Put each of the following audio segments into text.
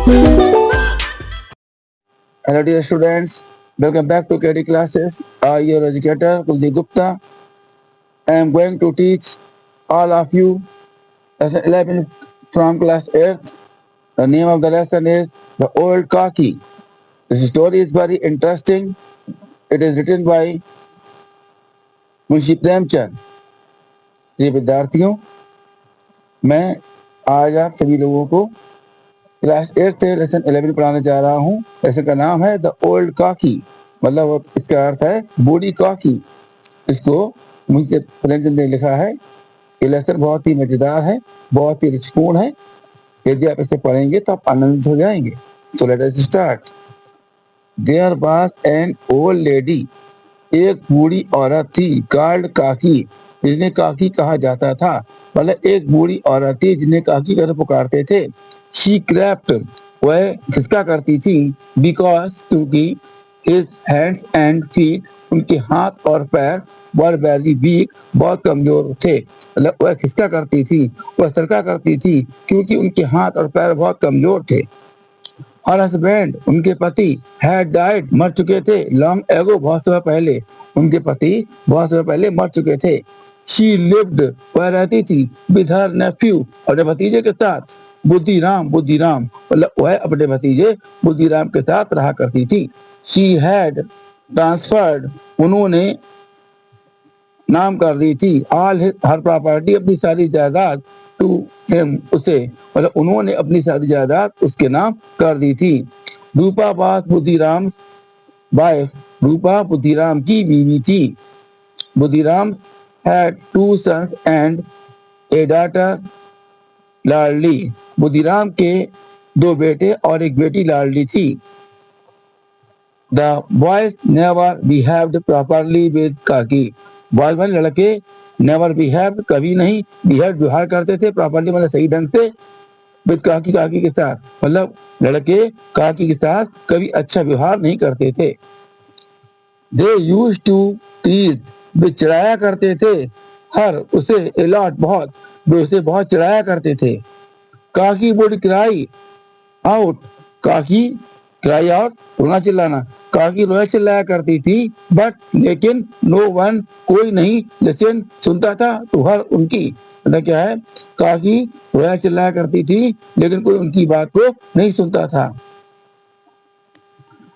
Hello dear students, welcome back to KD classes. Your educator Kuldeep Gupta. I am going to teach all of you lesson 11 from class 8th. The name of the lesson is The Old Kaki. This story is very interesting. It is written by Munshi Premchand. ये विद्यार्थियों, मैं आज आप सभी लोगों को class 8 से lesson 11 पढ़ाने जा रहा हूँ। लेसन का नाम है द ओल्ड काकी, मतलब इसका अर्थ है बूढ़ी काकी। इसको मुंशी प्रेमचंद ने लिखा है। ये लेसन बहुत ही मजेदार है, बहुत ही रुचिपूर्ण है। यदि आप इसे पढ़ेंगे तो आप आनंदित हो जाएंगे। तो let us start. There was an old lady, एक बूढ़ी औरत थी, कॉल्ड काकी, जिन्हें काकी कहा जाता था। मतलब एक बूढ़ी औरत थी जिन्हें काकी कर पुकारते थे। शी क्रेप्ट, वह खिसका करती थी, बिकॉज क्योंकि हिज हैंड्स एंड फीट, उनके हाथ और पैर वर वेरी वीक, बहुत कमजोर थे। मतलब वह खिसका करती थी, वह सरका करती थी क्योंकि उनके हाथ और पैर बहुत कमजोर थे। और हस्बैंड, उनके पति, हैड डाइड, मर चुके थे, लॉन्ग एगो, बहुत समय पहले। उनके पति बहुत समय पहले मर चुके थे। शी लिव्ड, वह रहती थी, विद हर नेफ्यू, अपने भतीजे के साथ। बुद्धिराम, बुद्धिराम मतलब वह अपने भतीजे बुद्धिराम के साथ रहा करती थी। शी हैड ट्रांसफर्ड, उन्होंने नाम कर दी थी, ऑल हर प्रॉपर्टी, अपनी सारी जायदाद, टू हिम, उसे, मतलब उन्होंने अपनी सारी जायदाद उसके नाम कर दी थी। रूपा वास बुद्धिराम वाइफ, रूपा बुद्धिराम की बीवी थी। Budhiram had 2 sons and a daughter, Ladli, Budhiram के 2 बेटे और एक बेटी लाडली थी। The boys never behaved properly with Kaki, boys मतलब लड़के, नेवर बिहेव्ड कभी नहीं, बिहेव व्यवहार करते थे, प्रॉपरली मतलब सही ढंग से, विद काकी काकी के साथ, मतलब लड़के काकी के साथ कभी अच्छा व्यवहार नहीं करते थे। दे यूज्ड टू टीज, वे चिढ़ाया करते थे, हर उसे, ए लॉट बहुत, वे उसे बहुत चिढ़ाया करते थे। काकी वुड क्राई आउट, काकी क्राई आउट रोना चिल्लाना, काकी रोया चिल्लाया करती थी, बट लेकिन नो वन, कोई नहीं, लिसन सुनता था, टू हर, उनकी, मतलब क्या है, काकी रोया चिल्लाया करती थी लेकिन कोई उनकी बात को नहीं सुनता था।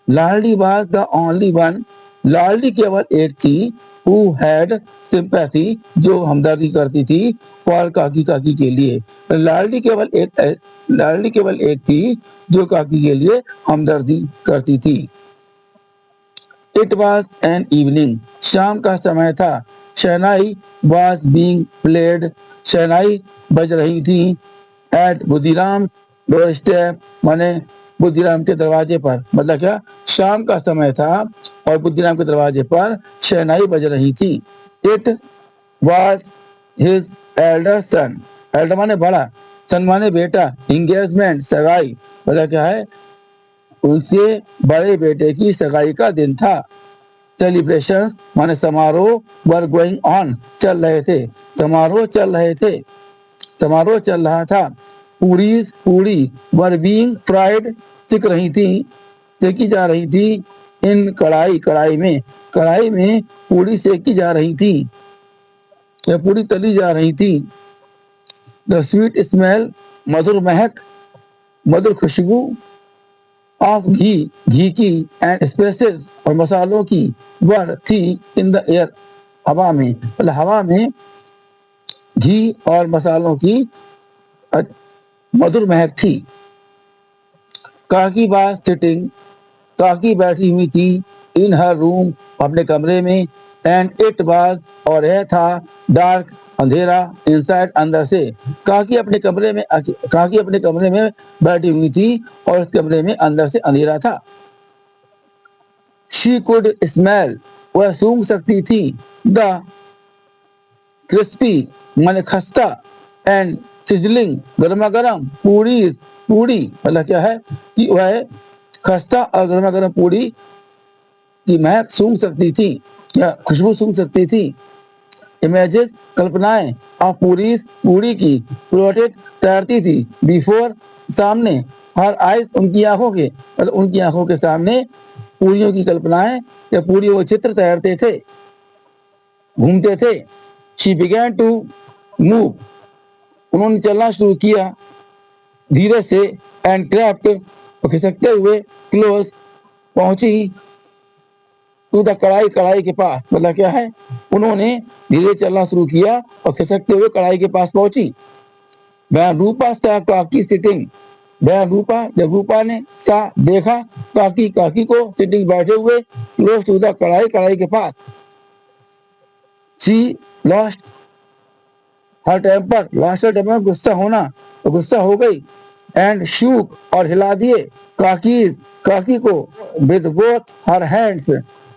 लाडली वाज द ओनली वन, लाडली केवल एक थी, हु हैड सिंपैथी, जो हमदर्दी करती थी, फॉर काकी काकी के लिए। लाडली केवल एक थी जो काकी के लिए हमदर्दी करती थी। इट वॉज एन इवनिंग, शाम का समय था। शहनाई वॉज बींग प्लेड, शहनाई बज रही थी। एट बुद्धिराम डोर स्टेप, माने बुद्धिराम के दरवाजे पर, मतलब क्या, शाम का समय था और बुद्धिराम के दरवाजे पर शहनाई बज रही थी। It was his elder son, Elder माने बड़ा, सन माने बेटा, एंगेजमेंट सगाई, मतलब क्या है, उनके बड़े बेटे की सगाई का दिन था। सेलिब्रेशन माने समारोह, वर गोइंग ऑन, चल रहे थे, समारोह चल रहे थे, समारोह चल रहा था। पूरी पूरी, वर बीइंग फ्राइड, सिक रही थी, सेकी जा रही थी। इन कढ़ाई, कढ़ाई में पूरी सेकी जा रही थी या पूरी तली जा रही थी। The sweet smell, Madhur Mahak, Madhur Khushboo, of घी, घी की, एंड स्पाइसेस, और मसालों की, वर थी, इन द एयर, हवा में, मतलब हवा में घी और मसालों की मधुर महक थी। काकी वाज सिटिंग, काकी बैठी हुई थी, इन हर रूम, अपने कमरे में, एंड इट वाज, और यह था, डार्क, अंधेरा, इनसाइड, अंदर से। काकी अपने कमरे में बैठी हुई थी और उस कमरे में अंदर से अंधेरा था। शी कुड स्मेल, वह सूंघ सकती थी, द क्रिस्पी माने खस्ता, एंड सिजलिंग, गर्मा गर्म, पूरी, मतलब क्या है कि वह खस्ता और गर्मा गर्म पूरी की महक सूंघ सकती थी या खुशबू सूंघ सकती थी। इमेजेस, कल्पनाएं, ऑफ पूरी की, प्लॉटेड, तैरती थी, बिफोर, सामने, हर आइज उनकी आंखों के, मतलब उनकी आंखों के सामने पूरियों की कल्पनाएं या पूरियों के चित्र तैरते थे, घूमते थे। शी बिगैन टू मूव, उन्होंने चलना शुरू किया धीरे से, एंड क्राफ्ट, खिसकते हुए, क्लोज, पहुंची, टू द कढ़ाई, कढ़ाई के पास, मतलब क्या है, उन्होंने धीरे चलना शुरू किया और खिसकते हुए कढ़ाई के पास पहुंची। वह रूपा सा काकी सिटिंग, वह रूपा, जब रूपा ने सा देखा काकी, काकी को सिटिंग बैठे हुए, क्लोज टू द कढ़ाई, कढ़ाई के पास। She lost her temper, lost her temper, गुस्सा होना, तो गुस्सा हो गई, एंड शूक, और हिला दिए, काकी, काकी को, विद बोथ हर हैंड्स,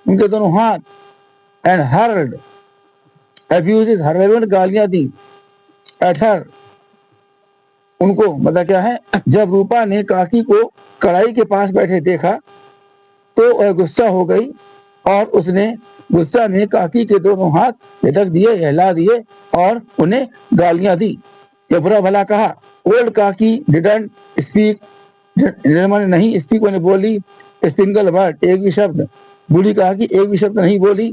उनके दोनों हाथ, एंड हर्ड अब्यूजेस, हर गालियां दी, एट हर, उनको, मतलब क्या है, जब रूपा ने काकी को कढ़ाई के पास बैठे देखा तो वह गुस्सा हो गई और उसने गुस्सा में काकी के दोनों हाथ झटक दिए, हिला दिए और उन्हें गालियां दी या बुरा भला कहा। ओल्ड काकी डिडंट स्पीक, ने नहीं स्पीक, उन्हें बोली, सिंगल वर्ड, एक भी शब्द। बूढ़ी काकी एक भी शब्द नहीं बोली।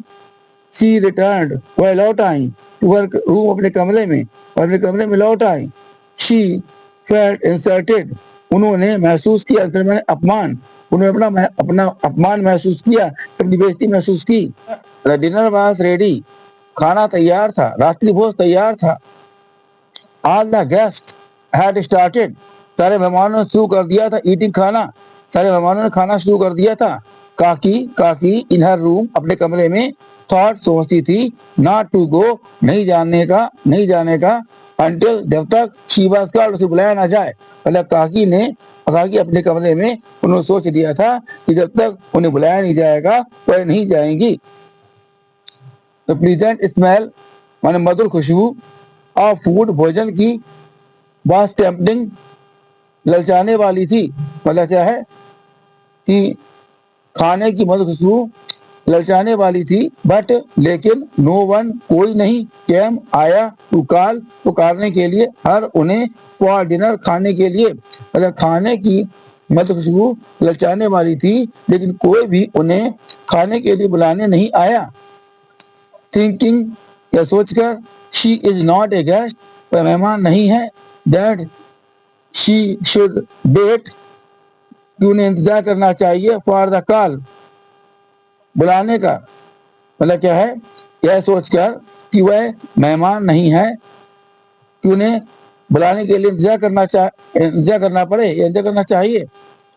शी रिटर्न्ड, वह लौट आई, टू हर रूम, अपने कमरे में, और अपने कमरे में लौट आई। शी फेल्ट इंसल्टेड, उन्होंने महसूस किया, मैंने अपमान, उन्होंने अपना अपमान महसूस किया, अपनी बेइज्जती महसूस की। डिनर वाज रेडी, खाना तैयार था, रात्रि भोज तैयार था। All the guest had started, सारे मेहमानों ने शुरू कर दिया था ईटिंग, खाना, सारे मेहमानों ने खाना शुरू कर दिया था। काकी, काकी इन हर रूम, अपने कमरे में, थॉट, सोचती थी, नॉट टू गो, नहीं जाने का, नहीं जाने का, अंटिल, जब तक, शी वाज कॉल्ड, उसे बुलाया ना जाए। मतलब काकी अपने कमरे में, उन्होंने सोच लिया था कि जब तक उन्हें बुलाया नहीं जाएगा वह नहीं जाएंगी। तो प्लीजेंट स्मेल, माने मधुर खुशबू, ऑफ फूड, भोजन की, वाज टेम्पटिंग, ललचाने वाली थी। मतलब क्या है कि खाने की मधुर खुशबू ललचाने वाली थी, बट लेकिन, नो वन, कोई नहीं, कैम, आया, टू कॉल, पुकारने के लिए, हर, उन्हें, फॉर डिनर, खाने के लिए। मतलब खाने की मधुर खुशबू ललचाने वाली थी लेकिन कोई भी उन्हें खाने के लिए बुलाने नहीं आया। थिंकिंग, या सोचकर, she is not a guest, वह मेहमान नहीं है, दैट शी शुड वेट, कि उन्हें इंतजार करना चाहिए, फॉर द कॉल, बुलाने का। मतलब क्या है, यह सोचकर कि वह मेहमान नहीं है, कि उन्हें बुलाने के लिए इंतजार करना पड़े या इंतजार करना चाहिए।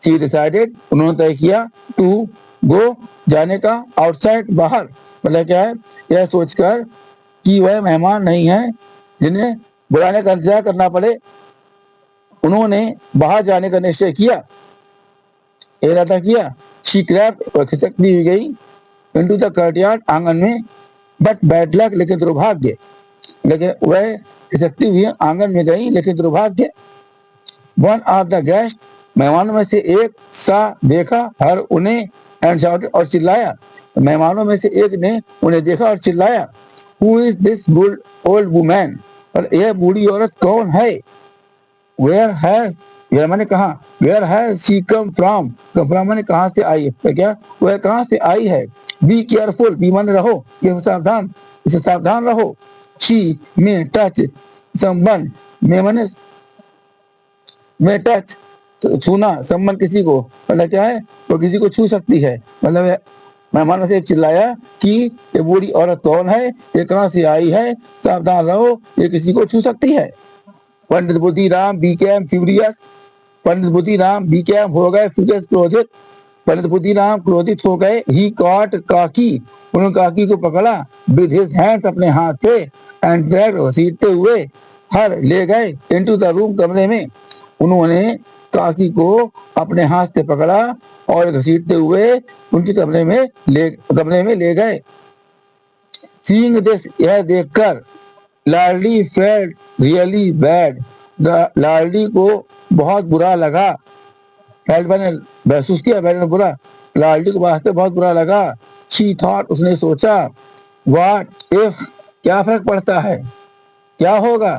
शी डिसाइडेड, उन्होंने तय किया, टू गो, जाने का, आउटसाइड, बाहर। मतलब क्या है, यह सोचकर कि वह मेहमान नहीं है जिन्हें बुलाने का इंतजार करना पड़े, उन्होंने बाहर जाने का निश्चय किया, इरादा किया। शी क्रैप्ड, खिसकती हुई गई, इनटू द courtyard, आंगन में, बट बैड लक, लेकिन दुर्भाग्य, लेकिन वह खिसकती हुई आंगन में गई लेकिन दुर्भाग्य। वन ऑफ द गेस्ट, मेहमानों में से एक, सा, देखा, हर, उन्हें, एंड शाउटेड, और चिल्लाया। मेहमानों में से एक ने उन्हें देखा और चिल्लाया, who is this old woman, और यह बूढ़ी औरत कौन है। वेयर हैज, वेयर मैंने कहा, where has she come from, come from मैंने कहाँ से आई है, तो क्या वह कहाँ से आई है। बी केयरफुल, बी माने रहो, ये सावधान, इसे सावधान रहो। शी मे टच समवन, मे माने मे टच, तो छूना, समवन किसी को, मतलब क्या है, वो किसी को छू सकती है। मतलब मेहमानों से चिल्लाया कि ये बूढ़ी औरत कौन है, ये कहाँ से आई है, सावधान रहो, ये किसी को छू सकती है। पंडित बुद्धिराम बीकेम फ्यूरियस, पंडित बुद्धिराम बीकेम हो गए फ्यूरियस, क्रोधित। पंडित बुद्धिराम क्रोधित हो गए। ही कॉट काकी, उन्होंने काकी को पकड़ा, विद हिज हैंड्स, अपने हाथ से, एंड ड्रैग्ड, घसीटते हुए, हर, ले गए, इनटू द रूम, कमरे में। उन्होंने काकी को अपने हाथ से पकड़ा और घसीटते हुए उनके कमरे में ले गए। सीइंग दिस, यह देखकर, लाडली फेल्ट रियली बैड, लाडली को बहुत बुरा लगा। फेल्ट मैंने महसूस किया, बैड ने बुरा, लाडली को वास्ते बहुत बुरा लगा। शी थॉट, उसने सोचा, व्हाट इफ, क्या फर्क पड़ता है, क्या होगा,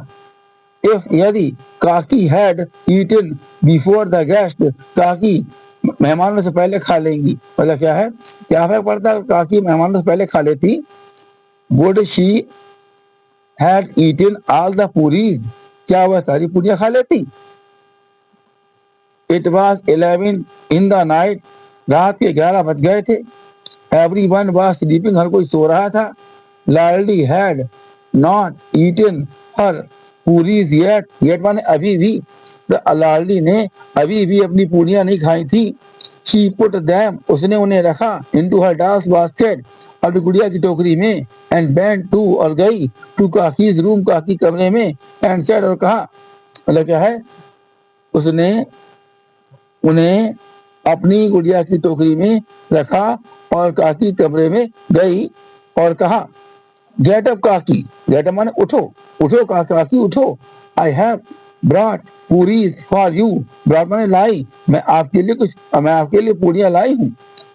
इफ यदि Kaki had eaten before the guest, काकी मेहमानों से पहले खा लेंगी, मतलब क्या है, क्या फर्क पड़ता है काकी मेहमानों से पहले खा लेती। Would she had eaten all the puris, क्या वह सारी पूरियां खा लेती। It was 11 in the night, रात के 11 बज गए थे। एवरी वन वॉज स्लीपिंग, हर कोई सो रहा था। Ladli had not eaten her puris yet, yet माने अभी भी। लाडली ने अभी भी अपनी पूरियां नहीं खाई थी। शी पुट दैम, उसने उन्हें रखा। इनटू हर डांस बास्केट, अपनी गुड़िया की टोकरी में। एंड बैंड टू, और गई। टू काकीज रूम, काकी कमरे में। एंड सेड, और कहा, मतलब क्या है, उसने उन्हें अपनी गुड़िया की टोकरी में रखा और काकी कमरे में गई और कहा, गेट अप काकी, गेट अप माने उठो, उठो काकी उठो। I have brought puris for you, brought माने लाई, मैं आपके लिए पूरियां लाई हूँ।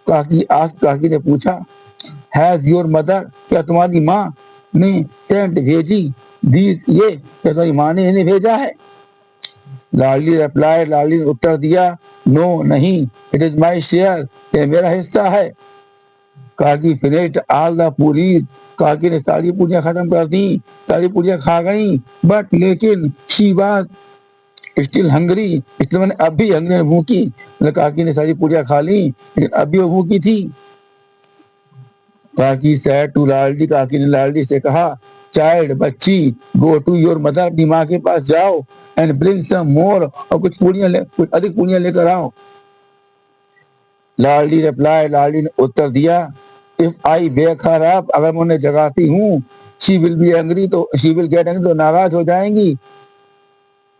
काकी ने पूछा, हैज योर मदर, क्या तुम्हारी माँ ने सेंट भेजी दीज, ये क्या तुम्हारी माँ ने इन्हें भेजा है। लाडली रिप्लाई, लाडली ने उत्तर दिया, नो नहीं, इट इज माई शेयर, ये मेरा हिस्सा है। काकी फिनिश्ड ऑल द पूरीज, काकी ने सारी पूरियां खत्म कर दी, सारी पूरियां खा गई। बट लेकिन शी वाज स्टिल हंग्री, इसलिए मैंने अब भी हंग्री, भूखी, मतलब काकी ने सारी पूरियां खा ली लेकिन अब भी वो भूखी थी। काकी सैड टू लाडली, काकी ने लाडली से कहा, चाइल्ड, बच्ची, गो टू योर मदर, अपनी माँ के पास जाओ। एंड ब्रिंग सम मोर, और कुछ अधिक पूरियां लेकर आओ। लाडली रिप्लाई, लाडली ने उत्तर दिया, if I wake her up, अगर मैं उन्हें जगाती हूँ, शी विल बी एंग्री, तो शी विल गेट एंग्री, तो नाराज हो जाएंगी।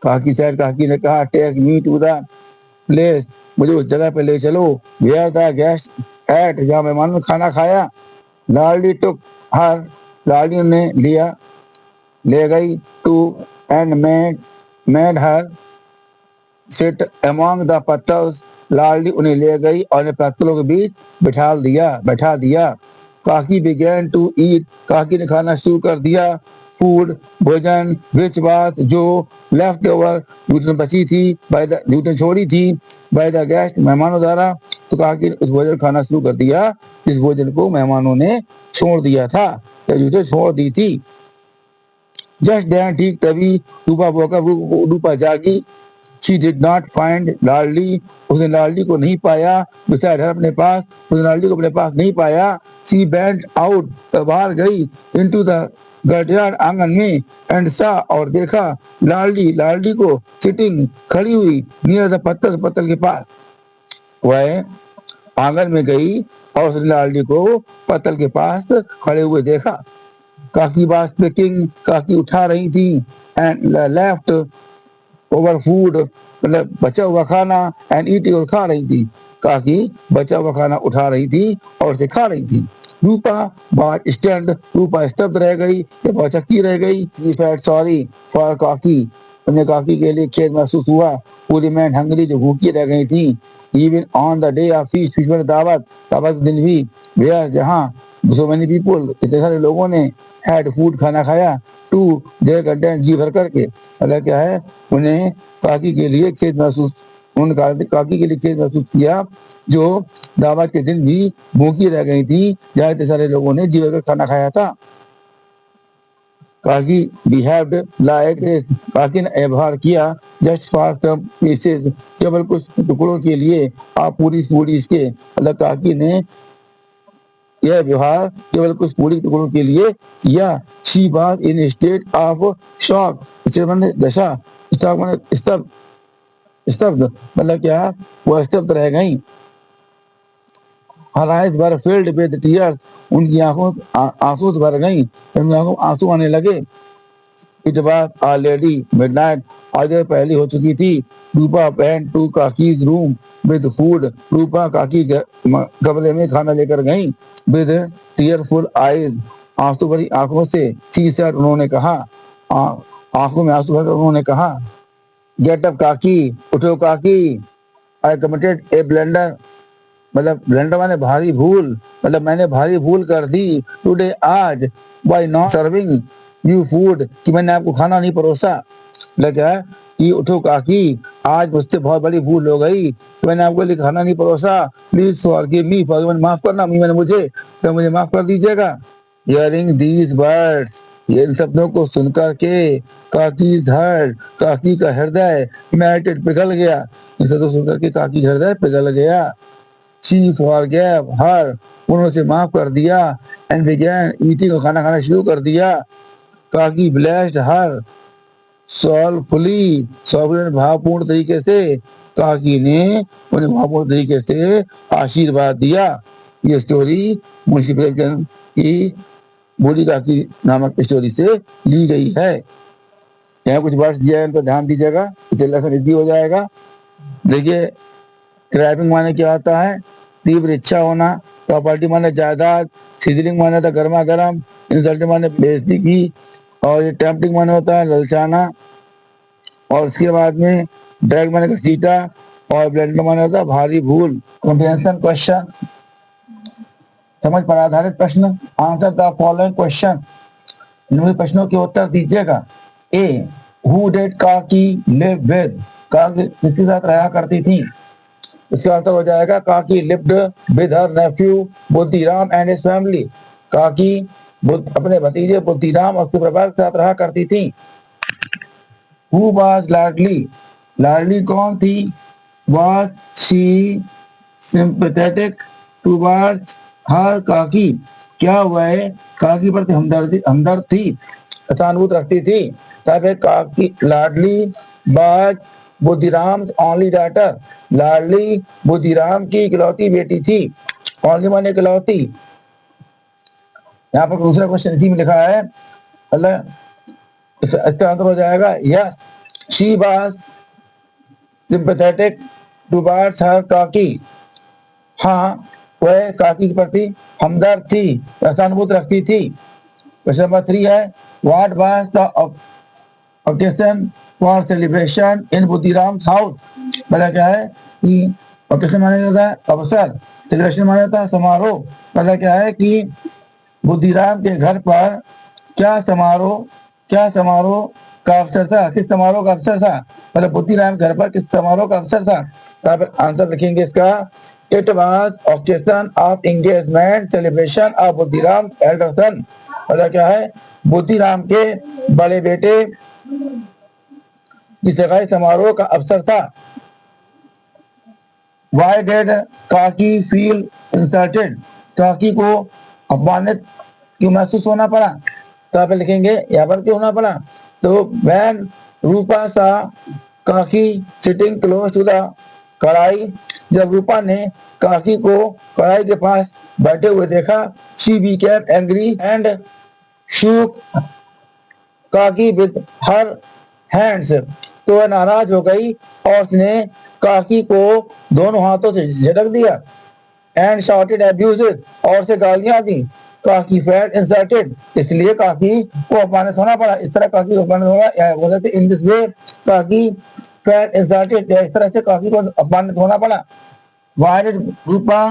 काकी सैड, काकी ने कहा, take me to the place, मुझे उस जगह पे ले चलो, वेयर द गेस्ट एट, जहाँ मेहमानों ने खाना खाया। लाडली टुक हर, लाडली ने लिया, ले गई। To and made her sit among the pattals, Ladli उन्हें ले गई और उन्हें पत्तलों के बीच बैठा दिया। काकी बिगेन टू ईट, काकी ने खाना शुरू कर दिया। फूड, भोजन, विच बात, जो, लेफ्ट ओवर, जूठन बची थी, जूठन छोड़ी थी, बाय द गेस्ट, मेहमानों द्वारा। तो काकी ने उस भोजन खाना शुरू कर दिया जिस भोजन को मेहमानों ने छोड़ दिया था या जूठे छोड़ दी थी। जस्ट देन, ठीक तभी, रूपा जागी। She did not find लाडली, उसने लाडली को नहीं पाया। beside her, अपने पास, उसने लाडली को अपने पास नहीं पाया। She went out, बाहर गई। into the courtyard, आंगन में। and saw, और देखा, लाडली को sitting, खड़ी हुई, near the पत्तल के पास। वह आंगन में गई और उसने लाडली को पत्तल के पास खड़े हुए देखा। काकी वाज स्पीकिंग, काकी उठा रही थी। एंड लेफ्ट ओवर फूड, मतलब बचा हुआ खाना। एंड ईटिंग, और खा रही थी। काकी बचा हुआ खाना उठा रही थी और उसे खा रही थी। रूपा वाज स्टैंड, रूपा स्तब्ध रह गई या भौचक्की रह गई। शी फेल्ट सॉरी फॉर काकी, उन्हें काकी के लिए खेद महसूस हुआ। पूरी मैन हंगरी, जो भूखी रह गई थी। Even on the day of feast, feast में दावत के दिन भी। वेयर, जहाँ, सो मेनी पीपुल, इतने सारे लोगों ने, हैड फूड, खाना खाया। टू देयर कंटेंट, जी भर करके, मतलब क्या है, उन्हें काकी के लिए खेद महसूस, उन काकी के लिए खेद महसूस किया जो दावत के दिन भी भूखी रह गई थी, जहाँ इतने सारे लोगों ने जी भर कर खाना खाया था। काकी बिहेव्ड लाइक, काकी ने व्यवहार किया जस्ट फॉर सम पीसेस, केवल कुछ टुकड़ों के लिए। आप पूरी इसके, मतलब काकी ने यह व्यवहार केवल कुछ पूरी टुकड़ों के लिए किया। She was in state of shock, दशा, स्तब्ध, मतलब क्या, वो स्तब्ध रह गई। Her eyes were filled with tears, उनकी आंसू से भर गई, उनकी आंखों में आंसू आने लगे। इट वाज ऑलरेडी मिडनाइट, आधे पहली हो चुकी थी। Rupa went to Kaki's room with food, Rupa Kaki कमरे में खाना लेकर गई। विद टीयरफुल आईज, आंसू भरी आंखों से। शी सेड, उन्होंने कहा, आंखों में आंसू भरकर उन्होंने कहा, गेट अप काकी, उठो काकी। आई कमिटेड ए ब्लेंडर, मतलब ब्लेंडर माने भारी भूल, मतलब मैंने भारी भूल कर दी। टुडे, आज। By not serving you food, कि मैंने आपको खाना नहीं परोसा। लगा कि उठो काकी, आज मुझसे बहुत बड़ी भूल हो गई, मैंने आपको लिए खाना नहीं परोसा, प्लीज फॉरगिव मी, फॉरगिव माफ करना, मैंने मुझे, तो मुझे माफ कर दीजिएगा। हियरिंग दीज वर्ड्स, ये इन शब्दों को सुनकर के काकी हर्ट, काकी का हृदय मेल्टेड, पिघल गया। इन शब्दों को सुनकर के काकी का हृदय पिघल गया। शी फॉरगेव हर, उन्होंने उसे माफ कर दिया। एंड बिगेन ईटिंग, खाना खाना शुरू कर दिया। काकी ब्लेस्ड हर सोलफुली, सॉवरेन भावपूर्ण तरीके से काकी ने उन्हें भावपूर्ण तरीके से आशीर्वाद दिया। ये स्टोरी मुंशी प्रेमचंद की बूढ़ी काकी नामक स्टोरी से ली गई है। यहाँ कुछ वर्ड्स दिया है, इन पर ध्यान दीजिएगा, इससे लेसन इजी हो जाएगा। देखिए, क्रैपिंग माने क्या होता है? तीव्र इच्छा होना। प्रॉपर्टी माने जायदाद। सीजनिंग माने था गर्मा गर्म। इंसल्टिंग माने बेइज्जती की। और ये टेम्पटिंग माने होता है ललचाना। और उसके बाद में ड्रैग माने घसीटा। और ब्लेंडर माने होता है भारी भूल। कॉम्प्रिहेंशन क्वेश्चन, समझ पर आधारित प्रश्न। आंसर द फॉलोइंग क्वेश्चन, निम्न प्रश्नों के उत्तर दीजिएगा। ए, हु डिड काकी लिव विद, काकी किसके साथ रहा करती थी? इसका आंसर हो जाएगा Kaki lived with her nephew Budhiram and his family. काकी अपने भतीजे बुद्धिराम और उसके परिवार के साथ रहा करती थी। हु वाज लाडली, लाडली कौन थी? वाज शी सिंपैथेटिक टुवर्ड्स हर काकी, क्या वह काकी पर हमदर्द थी, सहानुभूति रखती थी? तब काकी लाडली बाज बुद्धिराम ओनली डॉटर, लाडली बुद्धिराम की इकलौती बेटी थी। ओनली माने इकलौती। यहाँ पर दूसरा क्वेश्चन इसी में लिखा है, इसका आंसर हो जाएगा yes, she was sympathetic towards हर काकी। हाँ, वह काकी के प्रति हमदर्द थी, सहानुभूति रखती थी। क्वेश्चन नंबर 3 है, what was the occasion for celebration in Buddhiram house. पहला क्या है कि ओकेजन माना जाता है अवसर, सेलिब्रेशन माना जाता है समारोह। पहला क्या है कि बुद्धिराम के घर पर क्या समारोह का अवसर था, किस समारोह का अवसर था? मतलब बुद्धिराम घर पर किस समारोह का अवसर था? तो आंसर लिखेंगे इसका, it was occasion of engagement celebration of Buddhiram elder son. मतलब क्या है, बुद्धिराम के बड़े बेटे की सगाई समारोह का अवसर था। Why did काकी फील इंसल्टेड, काकी को अपमानित क्यों महसूस होना पड़ा? तो आप लिखेंगे यहाँ पर क्यों होना पड़ा, तो when रूपा सा काकी सिटिंग क्लोज टू द कढ़ाई, जब रूपा ने काकी को कढ़ाई के पास बैठे हुए देखा, she became angry and shook काकी with her hands, तो वह नाराज हो गई और उसने काकी को दोनों हाथों से झटक दिया। एंड shouted abuses, और से गालियां दी। काकी felt insulted, इसलिए काकी को अपमानित होना पड़ा। इस तरह काकी को अपमानित होना बोल सकते, इन दिस वे काकी felt insulted, इस तरह से काकी को अपमानित होना पड़ा। Why did Rupa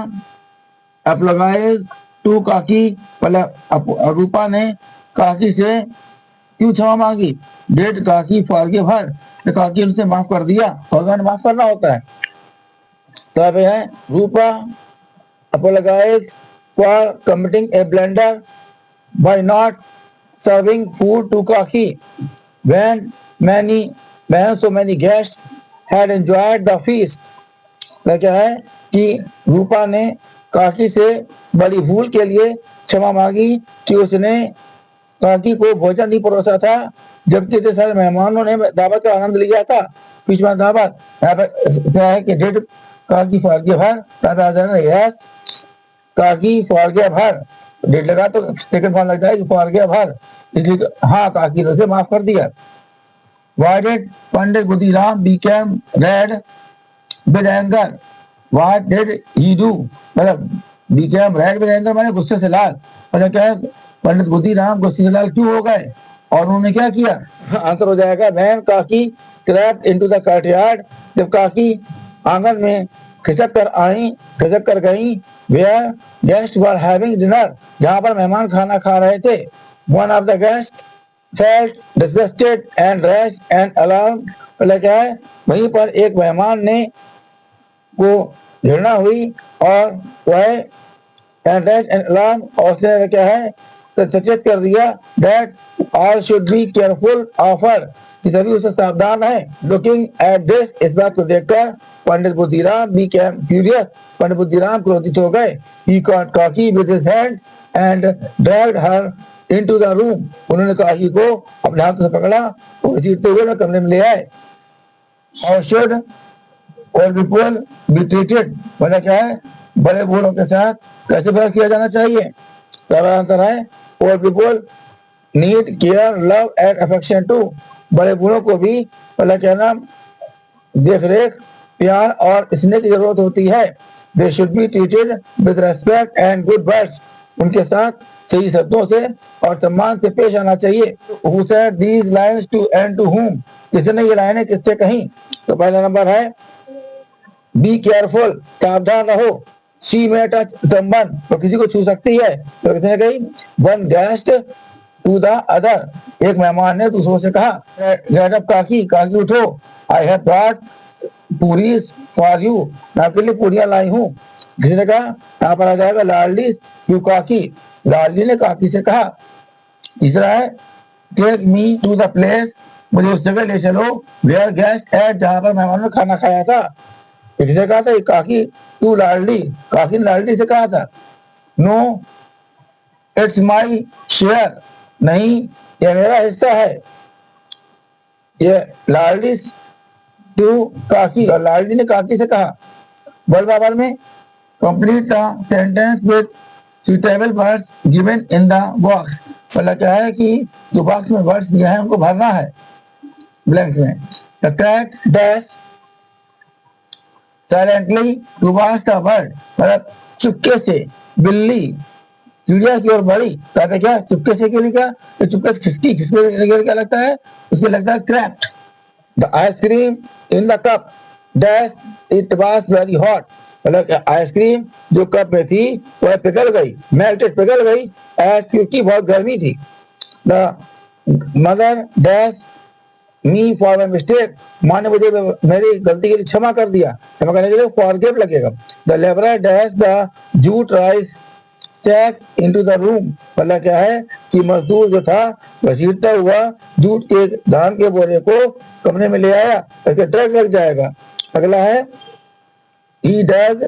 apologize to काकी, मतलब रूपा ने काकी से क्यों क्षमा मांगी? डेड काकी फॉरगिव हर, तो काकी उनसे माफ कर दिया। भगवान माफ करना होता है। तो अब है रूपा apologize for committing a blunder by not serving food to Kaki when so many guests had enjoyed the feast। तो क्या है कि रूपा ने काकी से बड़ी भूल के लिए क्षमा मांगी कि उसने काकी को भोजन नहीं परोसा था, जबकि इतने सारे मेहमानों ने दावत का आनंद लिया था। बीच में दावत, यहाँ पर क्या है कि डेड काकी फॉरगिव हर, यस काकी फॉरगिव हर, डेड लगा तो सेकंड फॉर्म लगता है फॉरगिव हर, इसलिए हाँ काकी ने उसे माफ कर दिया। Why did Pandit Buddhiram became red with anger? What did he do? मतलब became red with anger माने गुस्से से लाल। मतलब क्या है, पंडित बुद्धिराम गुस्से से लाल क्यों हो गए और उन्होंने क्या किया? आंसर हो जाएगा when काकी crept into the courtyard, जब काकी आंगन में खिसक कर गई, where guests were having dinner, जहां पर मेहमान खाना खा रहे थे। One of the guests felt disgusted and rushed and alarmed, मतलब क्या है, वहीं पर एक मेहमान ने को घृणा हुई और वह and rash and alarm, और उसने क्या है तो सचेत कर दिया that all should be careful of her, कि सभी उसे सावधान है। लुकिंग एट दिस, इस बात को देखकर पंडित बुद्धिराम became furious, पंडित बुद्धिराम क्रोधित हो गए। he caught Kaki with his hands and dragged her into the room, उन्होंने काकी को अपने हाथों से पकड़ा और घसीटते हुए कमरे में ले आए। How should all people be treated, मतलब क्या है बड़े बूढ़ों के साथ कैसे व्यवहार किया जाना चाहिए। पहला आंसर है all people need care, love and affection too, बड़े बूढ़ों को भी मतलब क्या नाम देख रेख, प्यार और स्नेह की जरूरत होती है। They should be treated with respect and good words, उनके साथ सही शब्दों से और सम्मान से पेश आना चाहिए। Who said these lines to and to whom, किसने ये लाइनें किससे कहीं। तो पहला नंबर है बी केयरफुल, सावधान रहो। शी में टच समवन, तो किसी को छू सकती है, तो किसने कही। One guest to the other, एक मेहमान ने दूसरों से कहा। गेट अप काकी, काकी उठो। आई हैव ब्रॉट पूरी फॉर यू, मैं आपके लिए पूरियां लाई हूँ। किसी ने कहा, यहाँ पर आ जाएगा लाडली यू काकी, लाडली ने काकी से कहा। तीसरा है take me to the place, मुझे उस जगह ले चलो वेयर गेस्ट एट, जहां पर मेहमानों ने खाना खाया था। किसने कहा था, काकी टू लाडली, काकी ने लाडली से कहा था। नो इट्स माई शेयर, नहीं यह मेरा हिस्सा है। ये लाडली टू काकी, और लाडली ने काकी से कहा। बोल बाबर में complete the sentence with suitable words given in the box, मतलब क्या है कि जो बॉक्स में वर्ड्स दिए हैं उनको भरना है ब्लैंक में। The cat dash silently towards the bird, मतलब चुपके से बिल्ली चिड़िया की ओर बढ़ी। कहते क्या चुपके से के लिए, क्या तो चुपके से खिसकी, खिसके क्या लगता है उसमें लगता है cracked. The ice cream in the cup dash it was very hot, मतलब आइसक्रीम जो कप में थी वह पिघल गई, मेल्टेड पिघल गई एज, क्योंकि बहुत गर्मी थी। The mother dash me for my mistake, माँ ने मुझे मेरी गलती के लिए क्षमा कर दिया, क्षमा करने के लिए फॉरगिव लगेगा। The labourer dash the jute rice sack into the room, मतलब क्या है कि मजदूर जो था घसीटता हुआ जूट के धान के बोरे को कमरे में ले आया, इसके ड्रग लग जाएगा। अगला है he does,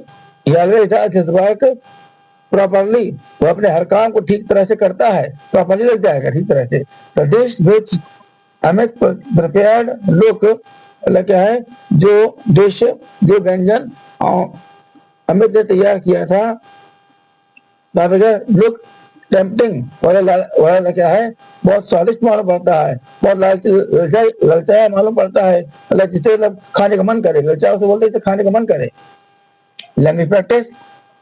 he always does his work properly, वो अपने हर काम को ठीक तरह से करता है, प्रॉपरली लग जाएगा ठीक तरह से। the dish which Amit prepared look, मतलब क्या है जो डिश जो व्यंजन अमित ने तैयार किया था, लुक टेम्पटिंग, वाला क्या है बहुत स्वादिष्ट मालूम पड़ता है, बहुत ललचाया मालूम पड़ता है, मतलब जिससे मतलब खाने का मन करे, ललचाओ से बोलते खाने का मन करे। लैंग्वेज प्रैक्टिस,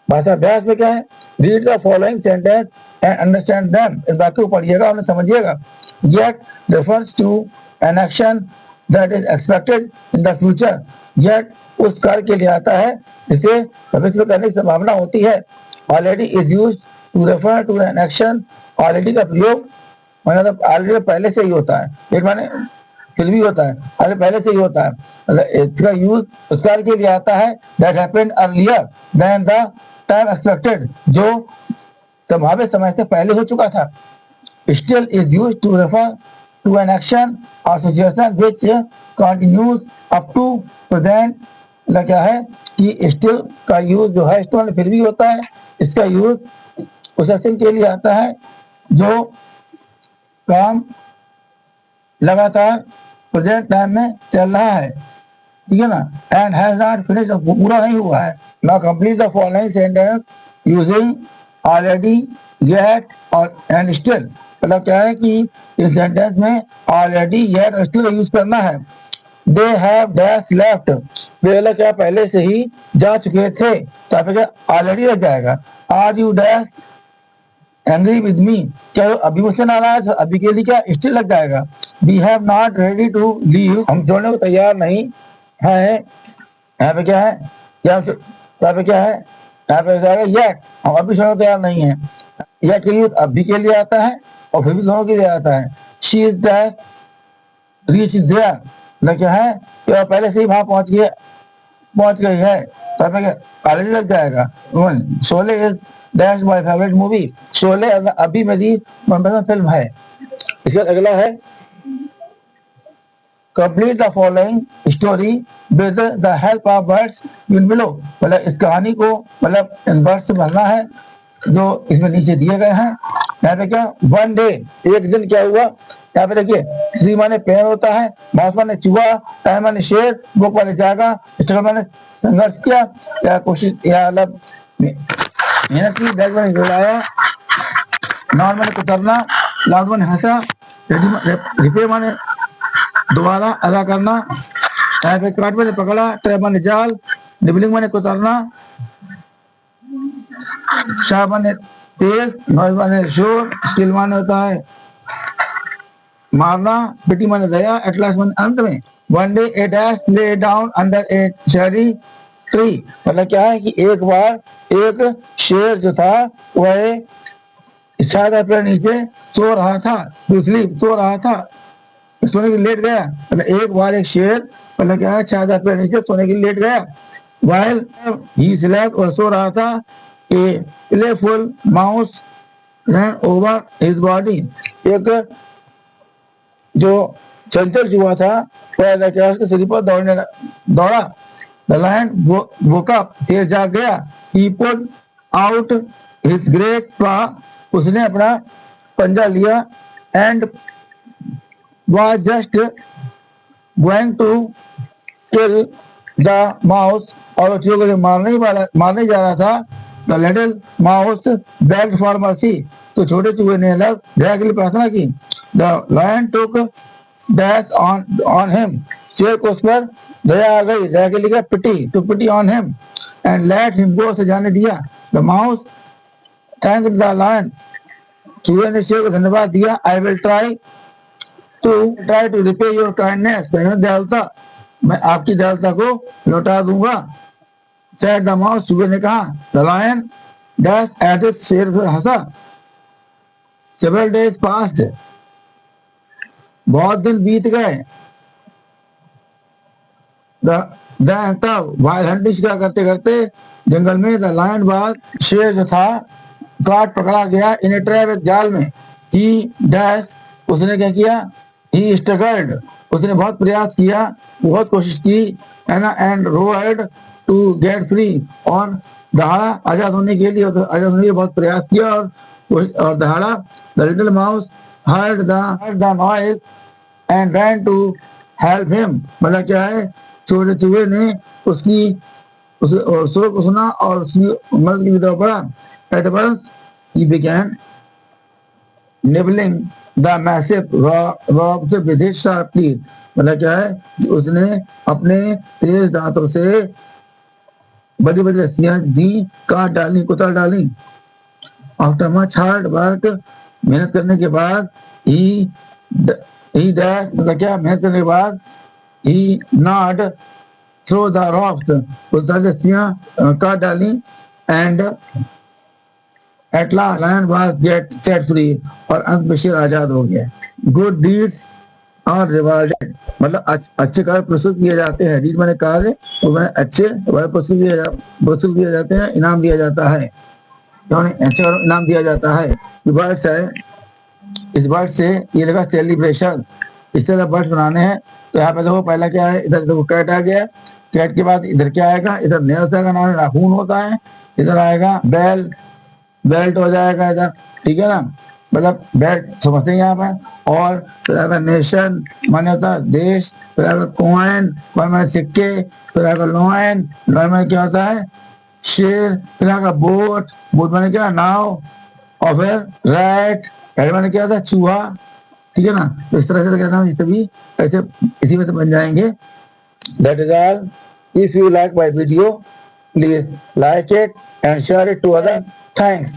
भाषा अभ्यास में क्या है, read the following sentence and understand them, इस वाक्य को पढ़िएगा और समझिएगा। Yet refers to an action that is expected in the future, yet उस कार्य के लिए आता है जिसे भविष्य में करने की संभावना होती है। Already is used to refer to an action, already का प्रयोग मतलब ऑलरेडी पहले से ही होता है, एक माने फिर भी होता है, अरे पहले से ही होता है, मतलब इसका यूज उस कार्य के लिए आता है that happened earlier than the time expected, जो संभावित समय से पहले हो चुका था। Still is used to refer to an action और situation which continues up to present, मतलब क्या है कि स्टिल का यूज जो है स्टिल फिर भी होता है, इसका यूज उस एक्शन के लिए आता है जो काम लगातार प्रेजेंट टाइम में चल रहा है, ठीक है ना। एंड हैज नॉट फिनिश, पूरा नहीं हुआ है। Now complete the following sentence using already, yet और एंड स्टिल, मतलब क्या है कि इस सेंटेंस में ऑलरेडी, येट और स्टिल यूज करना है। दे हैव डैश लेफ्ट, वे क्या पहले से ही जा चुके थे, तो आप ऑलरेडी लग जाएगा। Are you dash angry with me, क्या अभी मुझसे नाराज, अभी के लिए क्या स्टिल लग जाएगा। We have not ready to leave, हम छोड़ने को तैयार नहीं है, यहाँ पे क्या है, यहाँ पे क्या है, यहाँ पे जाएगा येट, हम अभी छोड़ने को तैयार नहीं है। येट का यूज अभी के लिए आता है और फिर भी दोनों के लिए आता है। She is that reach there, मतलब क्या है कि वह पहले से ही वहां पहुंच गई है, तो हमें कॉलेज लग जाएगा। Sholay is that's my favourite movie, Sholay अभी मेरी मनपसंद फिल्म है। इसके बाद अगला है complete the following story with the help of words in below, मतलब इस कहानी को मतलब इन वर्ड्स से भरना है जो इसमें नीचे दिए गए हैं। यहाँ पे क्या, वन डे, एक दिन क्या हुआ, यहाँ पे देखिए ट्री माने पेड़ होता है, माउस माने चूहा, टाइम माने शेर, बुक माने जागा, स्ट्रगल माने संघर्ष किया या कोशिश या मतलब मेहनत की, बैग माने रुलाया, नॉन माने कुतरना, लाउड माने हंसा, रिपे माने दोबारा अदा करना, यहाँ पे काट माने पकड़ा, ट्रैप माने जाल, निबलिंग माने कुतरना, शाह माने तेज, नॉइज माने शोर, स्किल माने होता है मारना, पिटी माने दया, एटलास माने अंत में। वन डे ए डैश ले डाउन अंडर ए चेरी ट्री, मतलब क्या है कि एक बार एक शेर जो था वह छाया पेड़ नीचे सो रहा था, दूसरी सो रहा था, सोने के लिए लेट गया, मतलब एक बार एक शेर मतलब क्या है छाया पेड़ नीचे सोने के लिए लेट गया। वाइल ही स्लेप्ट, और सो रहा था, a playful mouse run over his body, एक जो चंचल चूहा था वह उसके शरीर पर दौड़ा। द लायन वोक अप, तेज जाग गया। ही पुट आउट हिज ग्रेट पा, उसने अपना पंजा लिया, and was just going to kill the mouse, और चूहे को मारने जा रहा था। The little mouse begged for mercy, तो छोटे चूहे ने दया के लिए प्रार्थना की। The lion took dash on him, शेर को उस पर दया आ गई, दया के लिए क्या, पिटी, to pity on him and let him go, से जाने दिया। The mouse thanked the lion, चूहे ने शेर को धन्यवाद दिया। I will try to repay your kindness, दयालुता, मैं आपकी दयालुता को लौटा दूंगा। said the mouse, चूहे ने कहा। the lion dashed at it, शेर फिर हंसा। several days passed, बहुत दिन बीत गए। तब while hunting, शिकार करते करते जंगल में, the lion was, शेर जो था काट पकड़ा गया, in a trap, एक जाल में। he dashed, उसने क्या किया, he struggled, उसने बहुत प्रयास किया, बहुत कोशिश की, and roared to get free, और दहाड़ा आजाद होने के लिए बहुत प्रयास किया और दहाड़ा। the little mouse heard the noise and ran to help him, मतलब क्या है, छोटे चूहे ने शोर को सुना और उसकी मदद की तरफ बढ़ा। at once he began nibbling the massive rock, से विशेष शार्प टीथ, मतलब क्या है कि उसने अपने तेज दांतों से बड़ी बड़ी रस्सियां दी, काट डाली, कुतर डाली। आफ्टर मच हार्ड वर्क, मेहनत करने के बाद, ही डैश, मतलब क्या, मेहनत करने के बाद, ही नॉट थ्रो द रॉक्स, उस रस्सियां काट डाली। And At last, lion was get set free, और अंत में शेर आजाद हो गया। Good deeds are rewarded, मतलब अच्छे कार्य पुरस्कृत किए जाते हैं। डीड मैंने कार्य, और मैंने अच्छे पुरस्कृत किए जाते हैं, इनाम दिया जाता है, अच्छे कार्य इनाम दिया जाता है। बर्ड्स है, इस बर्ड से ये लगा सेलिब्रेशन, इस तरह बर्ड्स बनाने हैं। तो यहाँ पे देखो पहला क्या है, इधर देखो कैट आ गया, कैट के बाद इधर क्या आएगा, इधर नेल्स आएगा, नाखून होता है, इधर आएगा बेल्ट हो जाएगा इधर, ठीक है ना, मतलब बेल्ट समझते हैं यहाँ पे। और फिर नेशन माने होता है देश, फिर कॉइन माने सिक्के, फिर लॉयन माने क्या होता है शेर, फिर बोट माने क्या नाव, और फिर रैट माने क्या होता है चूहा, ठीक है ना। तो इस तरह से कहना ये सभी ऐसे इसी में से बन जाएंगे। That is all. If you like my video, please like it and share it to others. Thanks.